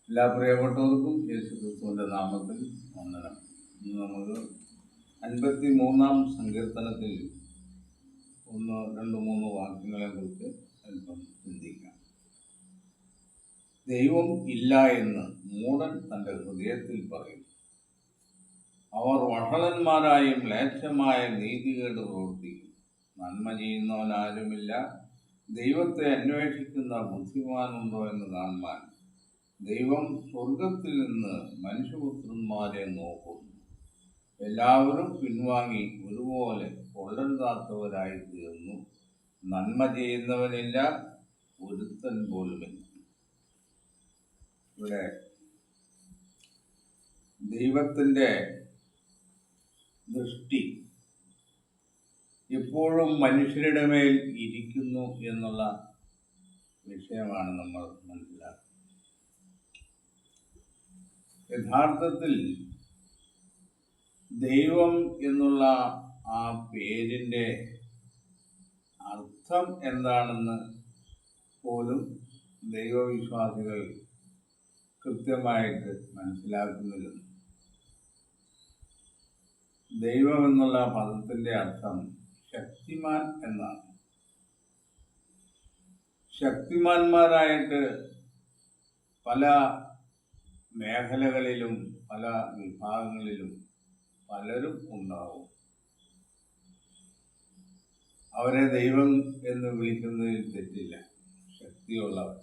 എല്ലാ പ്രിയപ്പെട്ടവർക്കും യേശുക്രിസ്തുവിൻ്റെ നാമത്തിൽ വന്ദനം. ഇന്ന് നമുക്ക് 53-ാം സങ്കീർത്തനത്തിൽ 1, 2, 3 വാക്യങ്ങളെ കുറിച്ച് അല്പം ചിന്തിക്കാം. ദൈവം ഇല്ല എന്ന് മൂഢൻ തൻ്റെ ഹൃദയത്തിൽ പറയും. അവർ വഷളന്മാരായി മ്ലേച്ഛമായ നീതികേട് പ്രവർത്തിക്കും. നന്മ ചെയ്യുന്നവനാരുമില്ല, ദൈവത്തെ അന്വേഷിക്കുന്ന ബുദ്ധിമാനുണ്ടോ എന്ന് കാണുവാൻ ദൈവം സ്വർഗത്തിൽ നിന്ന് മനുഷ്യപുത്രന്മാരെ നോക്കുന്നു. എല്ലാവരും പിൻവാങ്ങി ഒരുപോലെ കൊള്ളരുതാത്തവരായി തീർന്നു. നന്മ ചെയ്യുന്നവനില്ല, ഒരുത്തൻ പോലുമില്ല. ഇവിടെ ദൈവത്തിൻ്റെ ദൃഷ്ടി എപ്പോഴും മനുഷ്യരുടെ മേൽ ഇരിക്കുന്നു എന്നുള്ള വിഷയമാണ് നമ്മൾ മനസ്സിലാക്കുന്നത്. യഥാർത്ഥത്തിൽ ദൈവം എന്നുള്ള ആ പേരിൻ്റെ അർത്ഥം എന്താണെന്ന് പോലും ദൈവവിശ്വാസികൾ കൃത്യമായിട്ട് മനസ്സിലാക്കുന്നില്ല. ദൈവം എന്നുള്ള പദത്തിൻ്റെ അർത്ഥം ശക്തിമാൻ എന്നാണ്. ശക്തിമാന്മാരായിട്ട് പല മേഖലകളിലും പല വിഭാഗങ്ങളിലും പലരും ഉണ്ടാവും. അവരെ ദൈവം എന്ന് വിളിക്കുന്നതിൽ തെറ്റില്ല, ശക്തിയുള്ളവർ.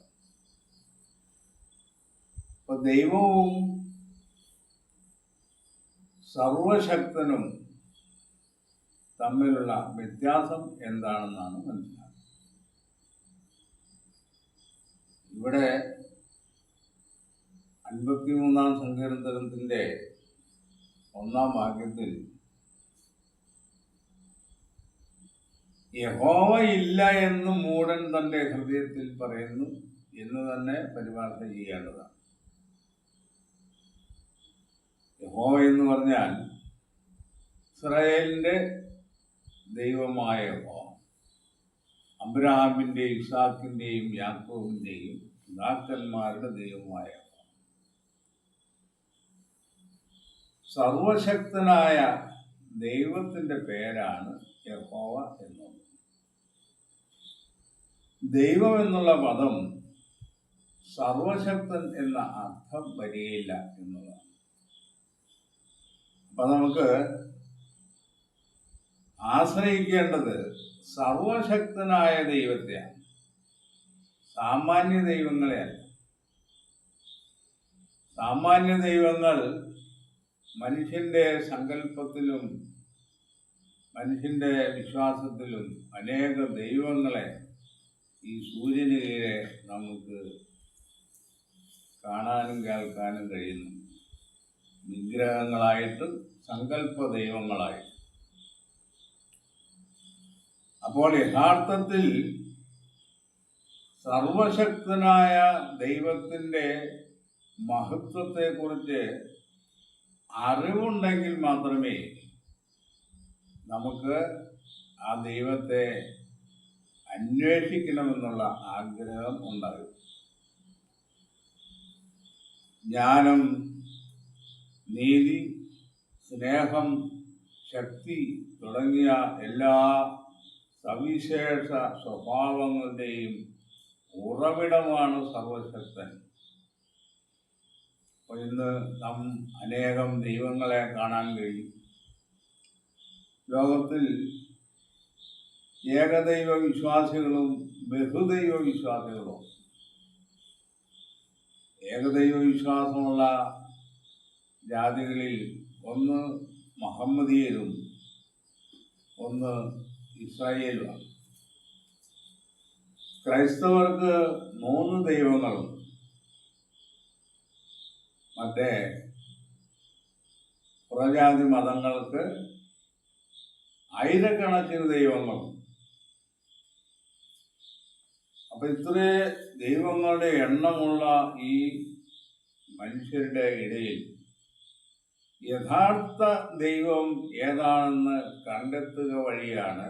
അപ്പൊ ദൈവവും സർവശക്തനും തമ്മിലുള്ള വ്യത്യാസം എന്താണെന്നാണ് മനസ്സിലാക്കുന്നത്. ഇവിടെ 53-ാം സങ്കീർത്തനത്തിൻ്റെ 1-ാം വാക്യത്തിൽ യഹോവ ഇല്ല എന്ന് മൂഢൻ തൻ്റെ ഹൃദയത്തിൽ പറയുന്നു എന്ന് തന്നെ പരിഭാഷ ചെയ്യേണ്ടതാണ്. യഹോവ എന്ന് പറഞ്ഞാൽ ഇസ്രായേലിൻ്റെ ദൈവമായ യഹോവ, അബ്രഹാമിൻ്റെയും ഇസാക്കിൻ്റെയും യാക്കോബിൻ്റെയും പിതാക്കന്മാരുടെ ദൈവമായ സർവശക്തനായ ദൈവത്തിൻ്റെ പേരാണ് യഹോവ എന്നുള്ളത്. ദൈവം എന്നുള്ള പദം സർവശക്തൻ എന്ന അർത്ഥം വരികയില്ല എന്നുള്ളതാണ്. അപ്പൊ നമുക്ക് ആശ്രയിക്കേണ്ടത് സർവശക്തനായ ദൈവത്തെയാണ്, സാമാന്യ ദൈവങ്ങളെയല്ല. സാമാന്യ ദൈവങ്ങൾ മനുഷ്യൻ്റെ സങ്കല്പത്തിലും മനുഷ്യൻ്റെ വിശ്വാസത്തിലും അനേക ദൈവങ്ങളെ ഈ സൂര്യന് കീഴെ നമുക്ക് കാണാനും കേൾക്കാനും കഴിയുന്നു. വിഗ്രഹങ്ങളായിട്ടും സങ്കല്പ ദൈവങ്ങളായിട്ടും. അപ്പോൾ യഥാർത്ഥത്തിൽ സർവശക്തനായ ദൈവത്തിൻ്റെ മഹത്വത്തെക്കുറിച്ച് അറിവുണ്ടെങ്കിൽ മാത്രമേ നമുക്ക് ആ ദൈവത്തെ അന്വേഷിക്കണമെന്നുള്ള ആഗ്രഹം ഉണ്ടാകും. ജ്ഞാനം, നീതി, സ്നേഹം, ശക്തി തുടങ്ങിയ എല്ലാ സവിശേഷ സ്വഭാവങ്ങളുടെയും ഉറവിടമാണ് സർവശക്തൻ. അപ്പോൾ ഇന്ന് നാം അനേകം ദൈവങ്ങളെ കാണാൻ കഴിയും. ലോകത്തിൽ ഏകദൈവ വിശ്വാസികളും ബഹുദൈവ വിശ്വാസികളും. ഏകദൈവ വിശ്വാസമുള്ള ജാതികളിൽ ഒന്ന് മുഹമ്മദീയരും ഒന്ന് ഇസ്രായേലുമാണ്. ക്രൈസ്തവർക്ക് 3 ദൈവങ്ങളുണ്ട്. മറ്റേ പുറജാതി മതങ്ങൾക്ക് ആയിരക്കണക്കിന് ദൈവങ്ങളും. അപ്പൊ ഇത്ര ദൈവങ്ങളുടെ എണ്ണമുള്ള ഈ മനുഷ്യരുടെ ഇടയിൽ യഥാർത്ഥ ദൈവം ഏതാണെന്ന് കണ്ടെത്തുക വഴിയാണ്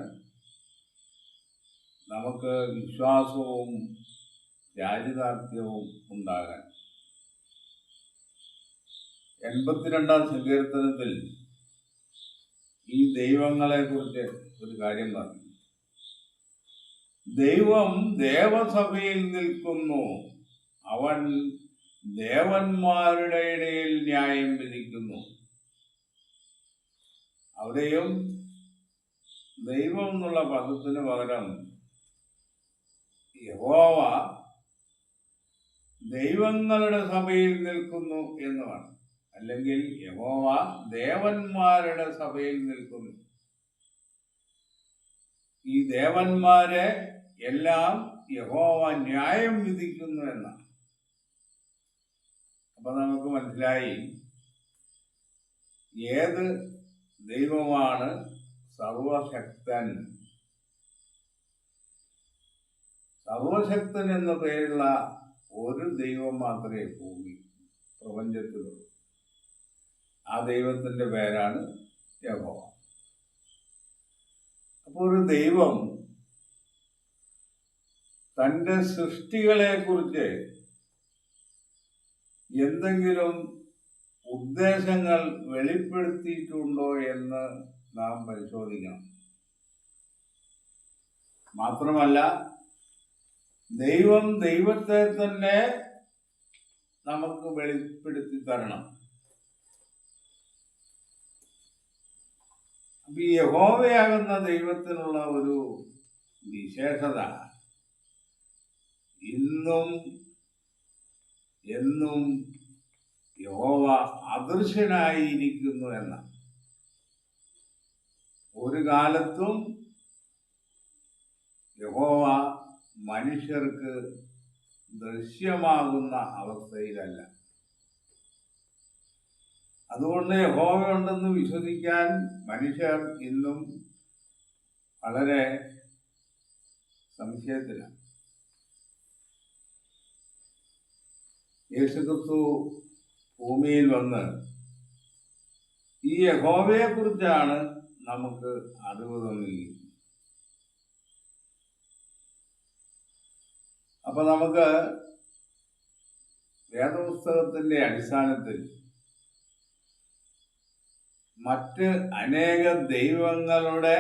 നമുക്ക് വിശ്വാസവും ചാരിതാർത്ഥ്യവും ഉണ്ടാകാൻ. 82-ാം സങ്കീർത്തനത്തിൽ ഈ ദൈവങ്ങളെ കുറിച്ച് ഒരു കാര്യം പറഞ്ഞു. ദൈവം ദേവസഭയിൽ നിൽക്കുന്നു, അവൻ ദേവന്മാരുടെ ഇടയിൽ ന്യായം വിധിക്കുന്നു. അവിടെയും ദൈവം എന്നുള്ള പദത്തിന് പകരം യഹോവ ദൈവങ്ങളുടെ സഭയിൽ നിൽക്കുന്നു എന്നുമാണ്. അല്ലെങ്കിൽ യഹോവ ദേവന്മാരുടെ സഭയിൽ നിൽക്കുന്നു. ഈ ദേവന്മാരെ എല്ലാം യഹോവ ന്യായം വിധിക്കുന്നു എന്നാണ്. അപ്പൊ നമുക്ക് മനസ്സിലായി ഏത് ദൈവമാണ് സർവശക്തൻ. സർവശക്തൻ എന്ന പേരുള്ള ഒരു ദൈവം മാത്രമേ ഭൂമി പ്രപഞ്ചത്തിലുള്ളൂ. ആ ദൈവത്തിന്റെ പേരാണ് യഹോവ. അപ്പോൾ ഒരു ദൈവം തൻ്റെ സൃഷ്ടികളെ കുറിച്ച് എന്തെങ്കിലും ഉദ്ദേശങ്ങൾ വെളിപ്പെടുത്തിയിട്ടുണ്ടോ എന്ന് നാം പരിശോധിക്കണം. മാത്രമല്ല ദൈവം ദൈവത്തെ തന്നെ നമുക്ക് വെളിപ്പെടുത്തി തരണം. അപ്പൊ ഈ യഹോവയാകുന്ന ദൈവത്തിനുള്ള ഒരു വിശേഷത ഇന്നും എന്നും യഹോവ അദൃശ്യനായിരിക്കുന്നു എന്ന. ഒരു കാലത്തും യഹോവ മനുഷ്യർക്ക് ദൃശ്യമാകുന്ന അവസ്ഥയിലല്ല. അതുകൊണ്ട് യഹോവ ഉണ്ടെന്ന് വിശ്വസിക്കാൻ മനുഷ്യർ ഇന്നും വളരെ സംശയത്തിലാണ്. യേശുക്രിസ്തു ഭൂമിയിൽ വന്ന് ഈ യഹോവയെ കുറിച്ചാണ് നമുക്ക് അറിവ് തന്നിരിക്കുന്നത്. അപ്പൊ നമുക്ക് വേദപുസ്തകത്തിന്റെ അടിസ്ഥാനത്തിൽ മറ്റ് അനേക ദൈവങ്ങളുടെ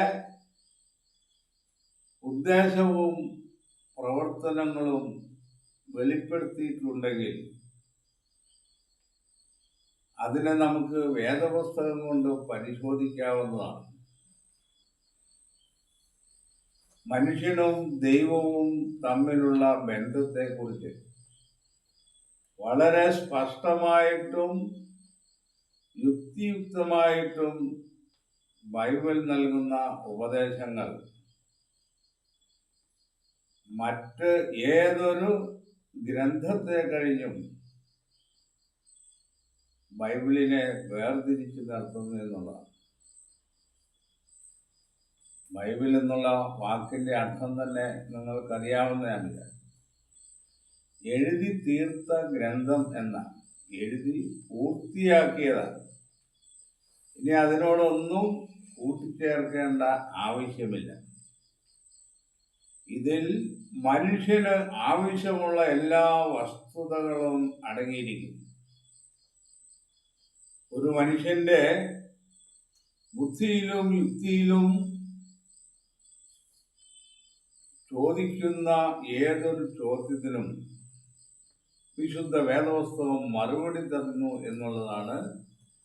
ഉദ്ദേശവും പ്രവർത്തനങ്ങളും വെളിപ്പെടുത്തിയിട്ടുണ്ടെങ്കിൽ അതിനെ നമുക്ക് വേദപുസ്തകം കൊണ്ട് പരിശോധിക്കാവുന്നതാണ്. മനുഷ്യനും ദൈവവും തമ്മിലുള്ള ബന്ധത്തെക്കുറിച്ച് വളരെ സ്പഷ്ടമായിട്ടും യുക്തിയുക്തമായിട്ടും ബൈബിൾ നൽകുന്ന ഉപദേശങ്ങൾ മറ്റ് ഏതൊരു ഗ്രന്ഥത്തെ കഴിഞ്ഞും ബൈബിളിനെ വേർതിരിച്ച് നടത്തുന്നു എന്നുള്ളതാണ്. ബൈബിൾ എന്നുള്ള വാക്കിന്റെ അർത്ഥം തന്നെ നിങ്ങൾക്കറിയാവുന്നതാണ്. എഴുതി തീർത്ത ഗ്രന്ഥം എന്നാണ്. എഴുതി പൂർത്തിയാക്കിയതാണ്. ഇനി അതിനോടൊന്നും കൂട്ടിച്ചേർക്കേണ്ട ആവശ്യമില്ല. ഇതിൽ മനുഷ്യന് ആവശ്യമുള്ള എല്ലാ വസ്തുതകളും അടങ്ങിയിരിക്കുന്നു. ഒരു മനുഷ്യന്റെ ബുദ്ധിയിലും യുക്തിയിലും ചോദിക്കുന്ന ഏതൊരു ചോദ്യത്തിനും വിശുദ്ധ വേദപുസ്തകം മറുപടി തരുന്നു എന്നുള്ളതാണ്,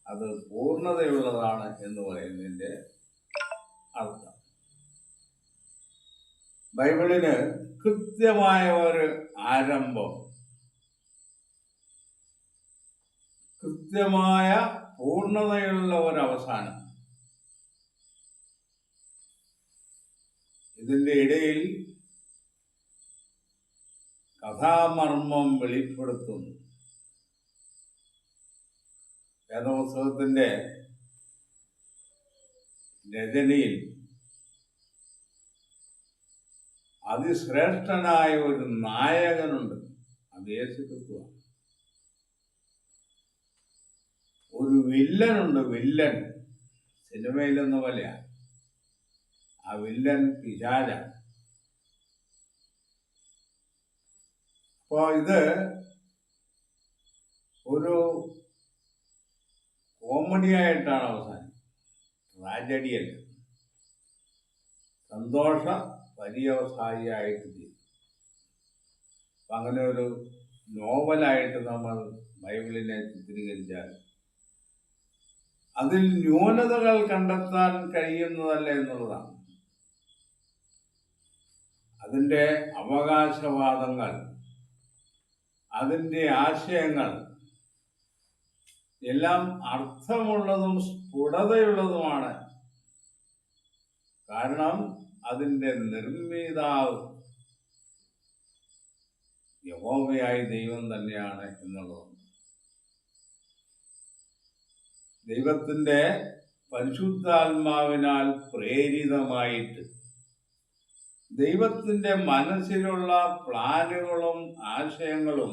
അത് പൂർണ്ണതയുള്ളതാണ് എന്ന് പറയുന്നതിൻ്റെ അർത്ഥം. ബൈബിളിന് കൃത്യമായ ഒരു ആരംഭം, കൃത്യമായ പൂർണ്ണതയുള്ള ഒരവസാനം, ഇതിൻ്റെ ഇടയിൽ കഥാമർമ്മം വെളിപ്പെടുത്തുന്നു. വേദപുസ്തകത്തിന്റെ രചനയിൽ അതിശ്രേഷ്ഠനായ ഒരു നായകനുണ്ട്. അത് യേശുക്രിസ്തുവാണ്. ഒരു വില്ലനുണ്ട്. വില്ലൻ സിനിമയിലെന്ന പോലെയാണ്. ആ വില്ലൻ പിശാചാണ്. അപ്പോൾ ഇത് ഒരു കോമഡിയായിട്ടാണ് അവസാനം, ട്രാജഡിയല്ല, സന്തോഷ പര്യവസായിയായിട്ട് ചെയ്തു. അപ്പം അങ്ങനെ ഒരു നോവലായിട്ട് നമ്മൾ ബൈബിളിനെ ചിത്രീകരിച്ചാൽ അതിൽ ന്യൂനതകൾ കണ്ടെത്താൻ കഴിയുന്നതല്ല എന്നുള്ളതാണ്. അതിൻ്റെ അവകാശവാദങ്ങൾ, അതിൻ്റെ ആശയങ്ങൾ എല്ലാം അർത്ഥമുള്ളതും സ്ഫുടതയുള്ളതുമാണ്. കാരണം അതിൻ്റെ നിർമ്മിതാവ് യഹോവയായ ദൈവം തന്നെയാണ് എന്നുള്ളതാണ്. ദൈവത്തിൻ്റെ പരിശുദ്ധാത്മാവിനാൽ പ്രേരിതമായിട്ട് ദൈവത്തിൻ്റെ മനസ്സിലുള്ള പ്ലാനുകളും ആശയങ്ങളും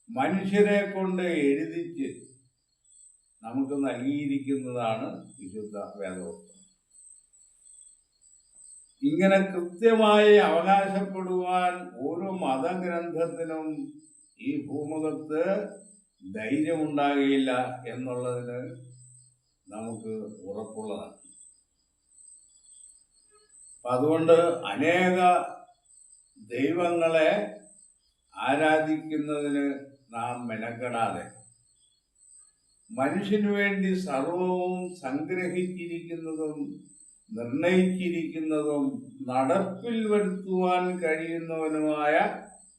മനുഷ്യരെ കൊണ്ട് എഴുതിച്ച് നമുക്ക് നൽകിയിരിക്കുന്നതാണ് വിശുദ്ധ വേദപുസ്തകം. ഇങ്ങനെ കൃത്യമായി അവകാശപ്പെടുവാൻ ഒരു മതഗ്രന്ഥത്തിനും ഈ ഭൂമുഖത്ത് ധൈര്യമുണ്ടാകുകയില്ല എന്നുള്ളതിന് നമുക്ക് ഉറപ്പുള്ളതാണ്. അതുകൊണ്ട് അനേക ദൈവങ്ങളെ ആരാധിക്കുന്നതിന് നാം മെനക്കെടാതെ മനുഷ്യനു വേണ്ടി സർവവും സംഗ്രഹിച്ചിരിക്കുന്നതും നിർണയിച്ചിരിക്കുന്നതും നടപ്പിൽ വരുത്തുവാൻ കഴിയുന്നവനുമായ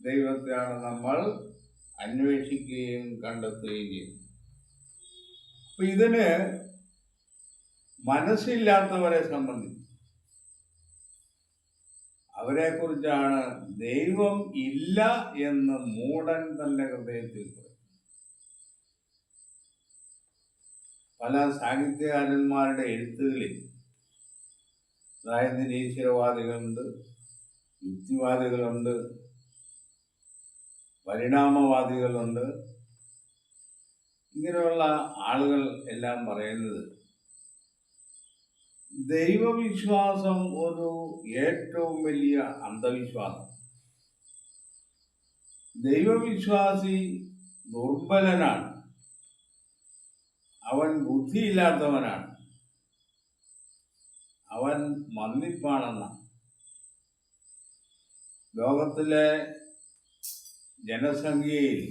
ദൈവത്തെയാണ് നമ്മൾ അന്വേഷിക്കുകയും കണ്ടെത്തുകയും ചെയ്യുന്നത്. അപ്പൊ ഇതിന് മനസ്സില്ലാത്തവരെ സംബന്ധിച്ച് അവരെക്കുറിച്ചാണ് ദൈവം ഇല്ല എന്ന് മൂഢൻ തന്റെ ഹൃദയത്തിൽ പറയും. പല സാഹിത്യകാരന്മാരുടെ എഴുത്തുകളിൽ, അതായത് നിരീശ്വരവാദികളുണ്ട്, യുക്തിവാദികളുണ്ട്, പരിണാമവാദികളുണ്ട്, ഇങ്ങനെയുള്ള ആളുകൾ എല്ലാം പറയുന്നത് ദൈവവിശ്വാസം ഒരു ഏറ്റവും വലിയ അന്ധവിശ്വാസം. ദൈവവിശ്വാസി ദുർബലനാണ്, അവൻ ബുദ്ധിയില്ലാത്തവനാണ്, അവൻ മന്ദിപ്പാണെന്നാണ്. ലോകത്തിലെ ജനസംഖ്യയിൽ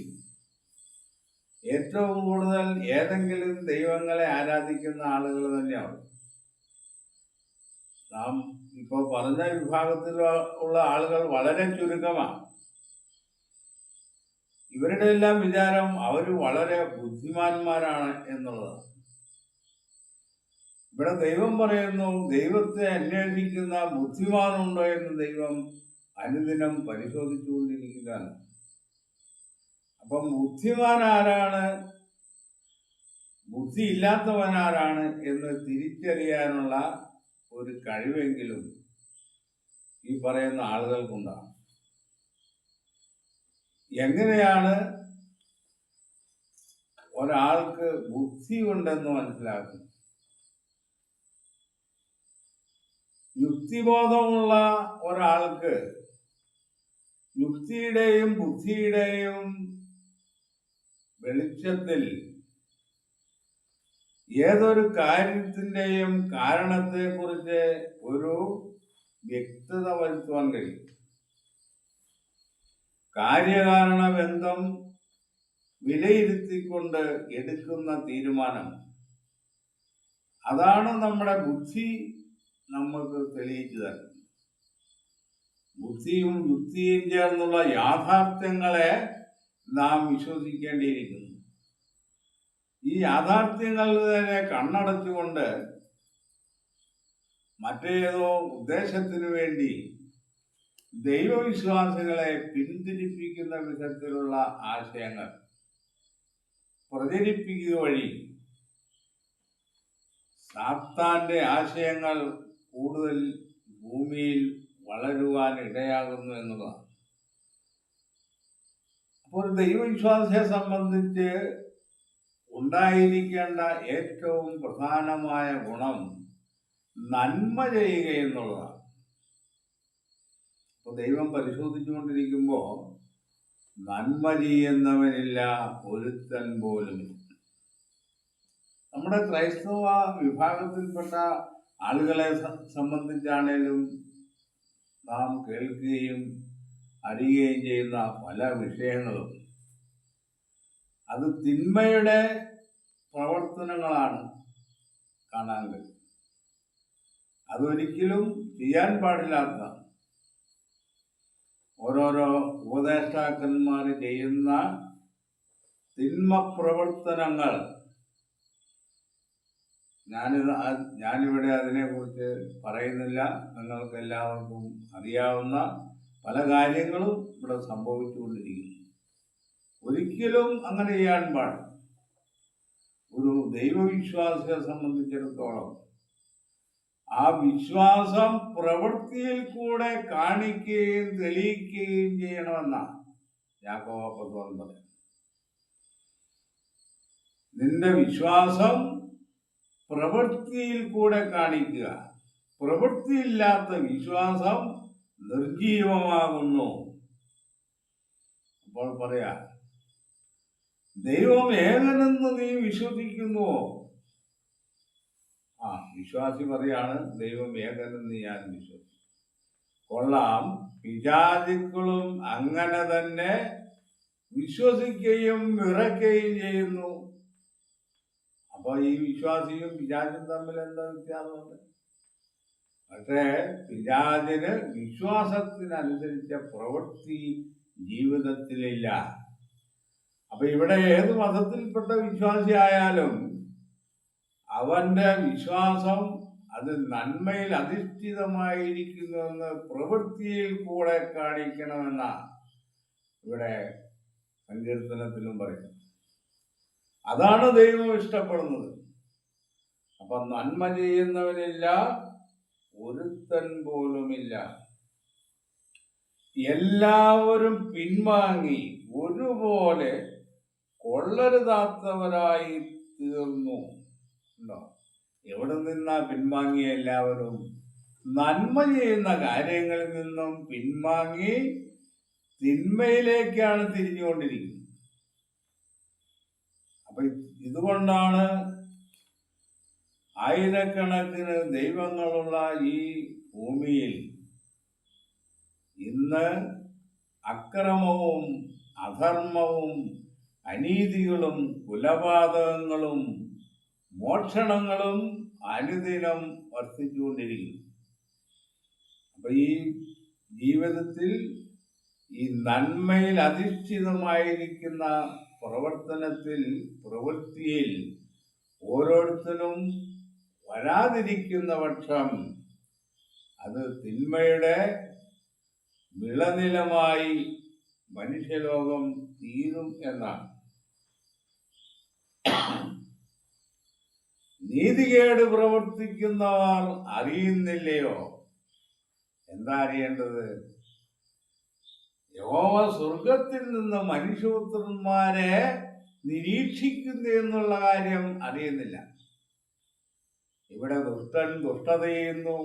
ഏറ്റവും കൂടുതൽ ഏതെങ്കിലും ദൈവങ്ങളെ ആരാധിക്കുന്ന ആളുകൾ തന്നെയാണ്. നാം ഇപ്പോൾ പറഞ്ഞ വിഭാഗത്തിൽ ഉള്ള ആളുകൾ വളരെ ചുരുക്കമാണ്. ഇവരുടെ എല്ലാം വിചാരം അവർ വളരെ ബുദ്ധിമാന്മാരാണ് എന്നുള്ളതാണ്. ഇവിടെ ദൈവം പറയുന്നു, ദൈവത്തെ അന്വേഷിക്കുന്ന ബുദ്ധിമാനുണ്ടോ എന്ന് ദൈവം അനുദിനം പരിശോധിച്ചുകൊണ്ടിരിക്കുകയാണ്. അപ്പം ബുദ്ധിമാൻ ആരാണ്, ബുദ്ധിയില്ലാത്തവനാരാണ് എന്ന് തിരിച്ചറിയാനുള്ള ഒരു കഴിവെങ്കിലും ഈ പറയുന്ന ആളുകൾക്കുണ്ടാകും. എങ്ങനെയാണ് ഒരാൾക്ക് ബുദ്ധി ഉണ്ടെന്ന് മനസ്സിലാക്കുന്നത്? യുക്തിബോധമുള്ള ഒരാൾക്ക് യുക്തിയുടെയും ബുദ്ധിയുടെയും വെളിച്ചത്തിൽ ഏതൊരു കാര്യത്തിൻ്റെയും കാരണത്തെക്കുറിച്ച് ഒരു വ്യക്തത വരുത്തുവാൻ കഴിയും. കാര്യകാരണ ബന്ധം വിലയിരുത്തിക്കൊണ്ട് എടുക്കുന്ന തീരുമാനം, അതാണ് നമ്മുടെ ബുദ്ധി നമുക്ക് തെളിയിച്ചു തരുന്നത്. ബുദ്ധിയും യുക്തിയും ചേർന്നുള്ള യാഥാർത്ഥ്യങ്ങളെ നാം വിശ്വസിക്കേണ്ടിയിരിക്കുന്നു. ഈ യാഥാർത്ഥ്യങ്ങളെ കണ്ണടച്ചുകൊണ്ട് മറ്റേതോ ഉദ്ദേശത്തിനു വേണ്ടി ദൈവവിശ്വാസികളെ പിന്തിരിപ്പിക്കുന്ന വിധത്തിലുള്ള ആശയങ്ങൾ പ്രചരിപ്പിക്കുക വഴി സാത്താന്റെ ആശയങ്ങൾ കൂടുതൽ ഭൂമിയിൽ വളരുവാൻ ഇടയാകുന്നു എന്നതാണ്. അപ്പോൾ ഒരു ദൈവവിശ്വാസിയെ സംബന്ധിച്ച് ഉണ്ടായിരിക്കേണ്ട ഏറ്റവും പ്രധാനമായ ഗുണം നന്മ ചെയ്യുക എന്നുള്ളതാണ്. അപ്പോൾ ദൈവം പരിശോധിച്ചുകൊണ്ടിരിക്കുമ്പോൾ നന്മ ചെയ്യുന്നവനില്ല ഒരുത്തൻ പോലും. നമ്മുടെ ക്രൈസ്തവ വിഭാഗത്തിൽപ്പെട്ട ആളുകളെ സംബന്ധിച്ചാണേലും നാം കേൾക്കുകയും അറിയുകയും ചെയ്യുന്ന പല വിഷയങ്ങളും അത് തിന്മയുടെ പ്രവർത്തനങ്ങളാണ് കാണാൻ കഴിയും. അതൊരിക്കലും ചെയ്യാൻ പാടില്ലാത്ത ഓരോരോ ഉപദേഷ്ടാക്കന്മാർ ചെയ്യുന്ന തിന്മ പ്രവർത്തനങ്ങൾ. ഞാനിവിടെ അതിനെക്കുറിച്ച് പറയുന്നില്ല. നിങ്ങൾക്ക് എല്ലാവർക്കും അറിയാവുന്ന പല കാര്യങ്ങളും ഇവിടെ സംഭവിച്ചുകൊണ്ടിരിക്കുന്നു. ഒരിക്കലും അങ്ങനെ ചെയ്യാൻ പാടില്ല. ഒരു ദൈവവിശ്വാസിയെ സംബന്ധിച്ചിടത്തോളം ആ വിശ്വാസം പ്രവൃത്തിയിൽ കൂടെ കാണിക്കുകയും തെളിയിക്കുകയും ചെയ്യണമെന്നാണ് യാക്കോബ് അപ്പോസ്തലൻ പറയുന്നത്. നിന്റെ വിശ്വാസം പ്രവൃത്തിയിൽ കൂടെ കാണിക്കുക. പ്രവൃത്തിയില്ലാത്ത വിശ്വാസം നിർജീവമാകുന്നു. അപ്പോൾ പറയാ, ദൈവം ഏകനെന്ന് നീ വിശ്വസിക്കുന്നുവോ? വിശ്വാസി പറയാണ്, ദൈവം ഏകനെന്ന് ഞാൻ വിശ്വസിക്കുന്നു. കൊള്ളാം, പിശാചുക്കളും അങ്ങനെ തന്നെ വിശ്വസിക്കുകയും വിറയ്ക്കുകയും ചെയ്യുന്നു. അപ്പൊ ഈ വിശ്വാസിയും പിശാചും തമ്മിൽ എന്താ വ്യത്യാസമുണ്ട്? പക്ഷേ പിശാചിന് വിശ്വാസത്തിനനുസരിച്ച പ്രവൃത്തി ജീവിതത്തിലില്ല. അപ്പൊ ഇവിടെ ഏത് മതത്തിൽപ്പെട്ട വിശ്വാസിയായാലും അവന്റെ വിശ്വാസം അത് നന്മയിൽ അധിഷ്ഠിതമായിരിക്കുന്നുവെന്ന് പ്രവൃത്തിയിൽ കൂടെ കാണിക്കണമെന്നാണ് ഇവിടെ സങ്കീർത്തനത്തിലും പറയുന്നത്. അതാണ് ദൈവം ഇഷ്ടപ്പെടുന്നത്. അപ്പൊ നന്മ ചെയ്യുന്നവനില്ല, ഒരുത്തൻ പോലുമില്ല. എല്ലാവരും പിൻവാങ്ങി ഒരുപോലെ കൊള്ളരുതാത്തവരായി തീർന്നു. ഉണ്ടോ? എവിടെ നിന്നാ പിൻവാങ്ങിയ? എല്ലാവരും നന്മ ചെയ്യുന്ന കാര്യങ്ങളിൽ നിന്നും പിൻവാങ്ങി തിന്മയിലേക്കാണ് തിരിഞ്ഞുകൊണ്ടിരിക്കുന്നത്. അപ്പൊ ഇതുകൊണ്ടാണ് ആയിരക്കണക്കിന് ദൈവങ്ങളുള്ള ഈ ഭൂമിയിൽ ഇന്ന് അക്രമവും അധർമ്മവും അനീതികളും കുലപാതകങ്ങളും മോഷണങ്ങളും അനുദിനം വർദ്ധിച്ചുകൊണ്ടിരിക്കുന്നു. അപ്പൊ ഈ ജീവിതത്തിൽ ഈ നന്മയിൽ അധിഷ്ഠിതമായിരിക്കുന്ന പ്രവൃത്തിയിൽ ഓരോരുത്തരും വരാതിരിക്കുന്ന പക്ഷം അത് തിന്മയുടെ വിളനിലമായി മനുഷ്യലോകം തീരും എന്നാണ്. നീതികേട് പ്രവർത്തിക്കുന്നവർ അറിയുന്നില്ലയോ? എന്താ അറിയേണ്ടത്? യഹോവ സ്വർഗത്തിൽ നിന്ന് മനുഷ്യപുത്രന്മാരെ നിരീക്ഷിക്കുന്നു എന്നുള്ള കാര്യം അറിയുന്നില്ല. ഇവിടെ ദുഷ്ടൻ ദുഷ്ടത ചെയ്യുന്നു,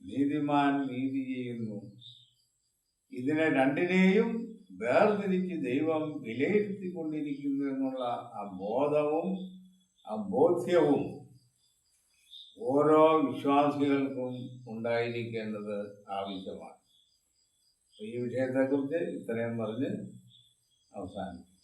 നീതിമാൻ നീതി ചെയ്യുന്നു. ഇതിനെ രണ്ടിനെയും വേർതിരിച്ച് ദൈവം വിലയിരുത്തിക്കൊണ്ടിരിക്കുന്നു എന്നുള്ള ആ ബോധവും ആ ബോധ്യവും ഓരോ വിശ്വാസികൾക്കും ഉണ്ടായിരിക്കേണ്ടത് ആവശ്യമാണ്. ഈ വിഷയത്തെക്കുറിച്ച് ഇത്രയും പറഞ്ഞ് അവസാനിക്കും.